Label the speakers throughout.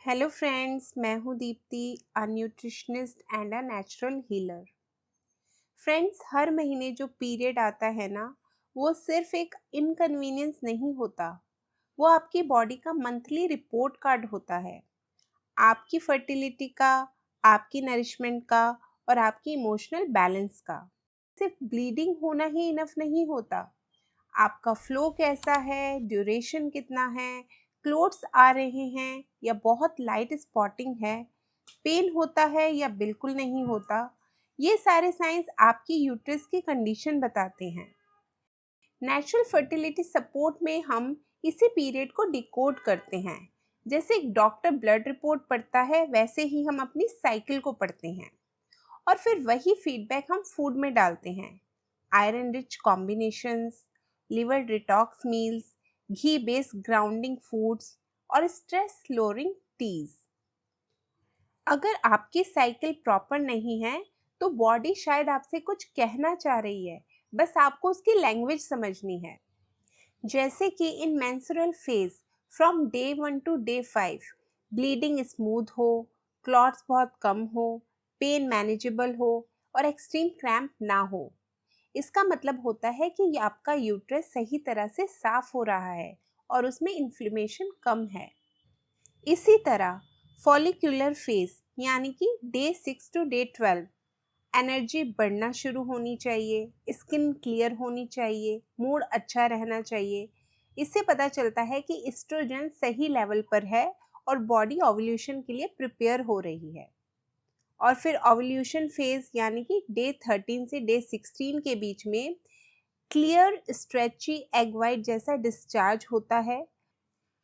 Speaker 1: Hello friends, मैं हूँ Deepti, a nutritionist and a natural healer. Friends, हर महीने जो पीरियड आता है ना, वो सिर्फ एक इनकन्वीनियंस नहीं होता। वो आपकी बॉडी का मंथली रिपोर्ट कार्ड होता है। आपकी फर्टिलिटी का, आपकी नरिशमेंट का और आपकी इमोशनल बैलेंस का। सिर्फ ब्लीडिंग होना ही इनफ नहीं होता। आपका फ्लो कैसा है, ड्यूरेशन कितना है, क्लोट्स आ रहे हैं या बहुत लाइट स्पॉटिंग है, पेन होता है या बिल्कुल नहीं होता, ये सारे साइंस आपकी यूट्रस की कंडीशन बताते हैं। नेचुरल फर्टिलिटी सपोर्ट में हम इसी पीरियड को डिकोड करते हैं। जैसे एक डॉक्टर ब्लड रिपोर्ट पढ़ता है, वैसे ही हम अपनी साइकिल को पढ़ते हैं और फिर वही फीडबैक हम फूड में डालते हैं। Iron rich combinations, liver detox meals, ghee based grounding foods और स्ट्रेस लोअरिंग टीज। अगर आपकी साइकिल प्रॉपर नहीं है तो बॉडी शायद आपसे कुछ कहना चाह रही है, बस आपको उसकी लैंग्वेज समझनी है। जैसे कि in menstrual phase from day 1 to day 5 bleeding smooth हो, क्लॉट्स बहुत कम हो, पेन मैनेजेबल हो और एक्सट्रीम क्रैम्प ना हो। इसका मतलब होता है कि आपका यूट्रस सही तरह से साफ हो रहा है और उसमें इन्फ्लेमेशन कम है। इसी तरह फॉलिक्यूलर फेज यानी कि डे 6 टू डे 12 एनर्जी बढ़ना शुरू होनी चाहिए, स्किन क्लियर होनी चाहिए, मूड अच्छा रहना चाहिए। इससे पता चलता है कि एस्ट्रोजन सही लेवल पर है और बॉडी ओव्यूलेशन के लिए प्रिपेयर हो रही है। और फिर ओव्यूलेशन फेज यानी कि डे 13 से डे 16 के बीच में क्लियर स्ट्रेची एग वाइट जैसा डिस्चार्ज होता है।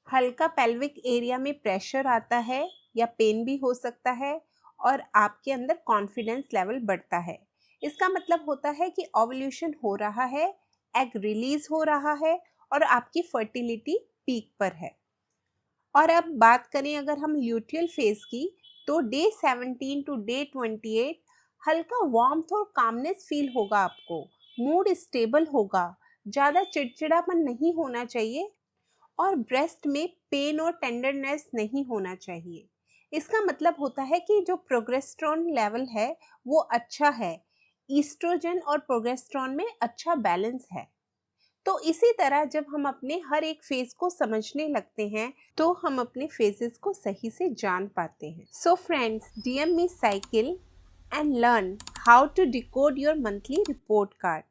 Speaker 1: हल्का पेल्विक एरिया में प्रेशर आता है या पेन भी हो सकता है और आपके अंदर कॉन्फिडेंस लेवल बढ़ता है। इसका मतलब होता है कि ओव्यूलेशन हो रहा है, एग रिलीज हो रहा है और आपकी फर्टिलिटी पीक पर है। और अब बात करें अगर हम ल्यूटियल फेज की, तो डे 17 टू डे 28 हल्का वार्मथ और कामनेस फील होगा आपको, मूड स्टेबल होगा, ज़्यादा चिड़चिड़ापन नहीं होना चाहिए और ब्रेस्ट में पेन और टेंडरनेस नहीं होना चाहिए। इसका मतलब होता है कि जो प्रोजेस्टेरोन लेवल है वो अच्छा है, ईस्ट्रोजन और प्रोजेस्टेरोन में अच्छा बैलेंस है। तो इसी तरह जब हम अपने हर एक फेज को समझने लगते हैं तो हम अपने फेजेस को सही से जान पाते हैं। So friends, DM me cycle and learn how to decode your monthly report card.